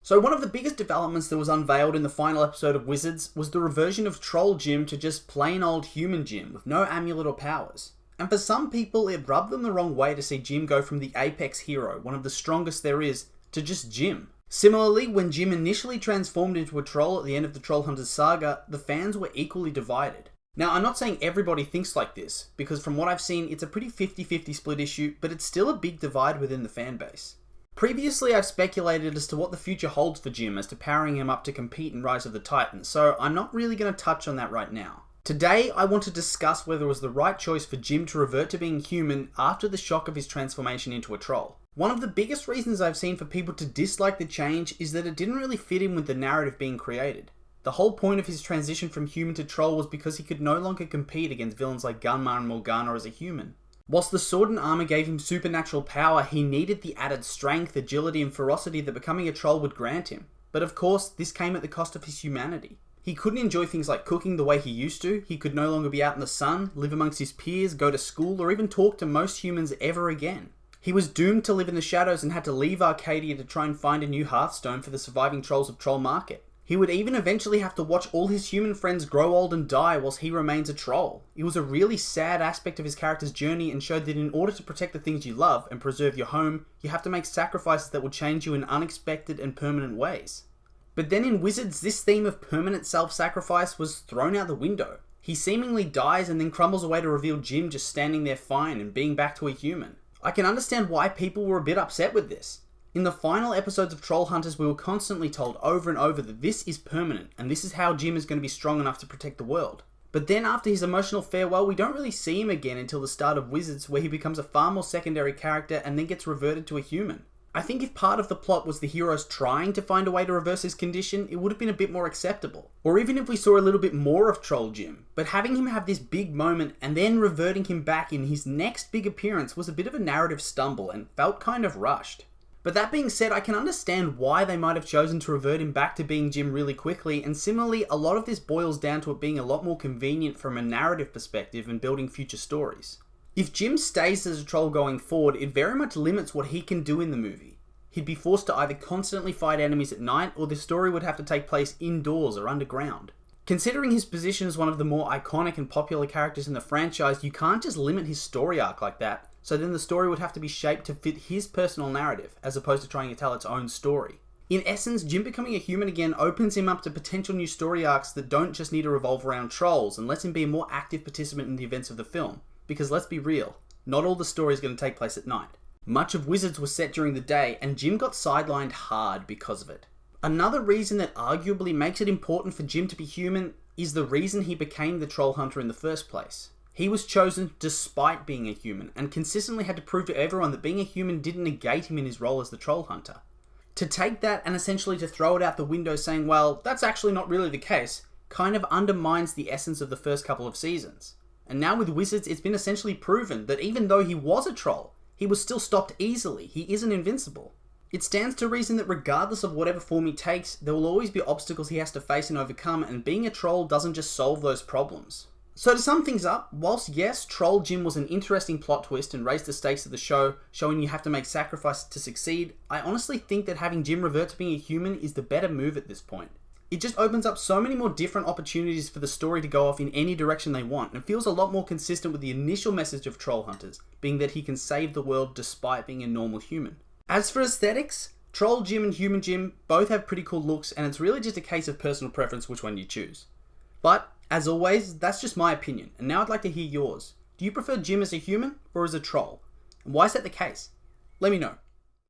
So one of the biggest developments that was unveiled in the final episode of Wizards was the reversion of Troll Jim to just plain old human Jim with no amulet or powers. And for some people, it rubbed them the wrong way to see Jim go from the apex hero, one of the strongest there is, to just Jim. Similarly, when Jim initially transformed into a troll at the end of the Trollhunters saga, the fans were equally divided. Now, I'm not saying everybody thinks like this, because from what I've seen, it's a pretty 50-50 split issue, but it's still a big divide within the fan base. Previously, I've speculated as to what the future holds for Jim as to powering him up to compete in Rise of the Titans, so I'm not really going to touch on that right now. Today, I want to discuss whether it was the right choice for Jim to revert to being human after the shock of his transformation into a troll. One of the biggest reasons I've seen for people to dislike the change is that it didn't really fit in with the narrative being created. The whole point of his transition from human to troll was because he could no longer compete against villains like Gunma and Morgana as a human. Whilst the sword and armor gave him supernatural power, he needed the added strength, agility and ferocity that becoming a troll would grant him. But of course, this came at the cost of his humanity. He couldn't enjoy things like cooking the way he used to, he could no longer be out in the sun, live amongst his peers, go to school, or even talk to most humans ever again. He was doomed to live in the shadows and had to leave Arcadia to try and find a new Hearthstone for the surviving trolls of Troll Market. He would even eventually have to watch all his human friends grow old and die whilst he remains a troll. It was a really sad aspect of his character's journey and showed that in order to protect the things you love and preserve your home, you have to make sacrifices that will change you in unexpected and permanent ways. But then in Wizards, this theme of permanent self-sacrifice was thrown out the window. He seemingly dies and then crumbles away to reveal Jim just standing there fine and being back to a human. I can understand why people were a bit upset with this. In the final episodes of Trollhunters, we were constantly told over and over that this is permanent, and this is how Jim is going to be strong enough to protect the world. But then after his emotional farewell, we don't really see him again until the start of Wizards, where he becomes a far more secondary character and then gets reverted to a human. I think if part of the plot was the heroes trying to find a way to reverse his condition, it would have been a bit more acceptable. Or even if we saw a little bit more of Troll Jim. But having him have this big moment and then reverting him back in his next big appearance was a bit of a narrative stumble and felt kind of rushed. But that being said, I can understand why they might have chosen to revert him back to being Jim really quickly, and similarly, a lot of this boils down to it being a lot more convenient from a narrative perspective and building future stories. If Jim stays as a troll going forward, it very much limits what he can do in the movie. He'd be forced to either constantly fight enemies at night, or the story would have to take place indoors or underground. Considering his position as one of the more iconic and popular characters in the franchise, you can't just limit his story arc like that. So then the story would have to be shaped to fit his personal narrative, as opposed to trying to tell its own story. In essence, Jim becoming a human again opens him up to potential new story arcs that don't just need to revolve around trolls, and lets him be a more active participant in the events of the film. Because let's be real, not all the story is going to take place at night. Much of Wizards was set during the day, and Jim got sidelined hard because of it. Another reason that arguably makes it important for Jim to be human is the reason he became the Troll Hunter in the first place. He was chosen despite being a human, and consistently had to prove to everyone that being a human didn't negate him in his role as the Troll Hunter. To take that and essentially to throw it out the window saying, well, that's actually not really the case, kind of undermines the essence of the first couple of seasons. And now with Wizards, it's been essentially proven that even though he was a troll, he was still stopped easily. He isn't invincible. It stands to reason that regardless of whatever form he takes, there will always be obstacles he has to face and overcome, and being a troll doesn't just solve those problems. So to sum things up, whilst yes, Troll Jim was an interesting plot twist and raised the stakes of the show, showing you have to make sacrifices to succeed, I honestly think that having Jim revert to being a human is the better move at this point. It just opens up so many more different opportunities for the story to go off in any direction they want, and feels a lot more consistent with the initial message of Trollhunters, being that he can save the world despite being a normal human. As for aesthetics, Troll Jim and Human Jim both have pretty cool looks, and it's really just a case of personal preference which one you choose. But as always, that's just my opinion, and now I'd like to hear yours. Do you prefer Jim as a human or as a troll? And why is that the case? Let me know.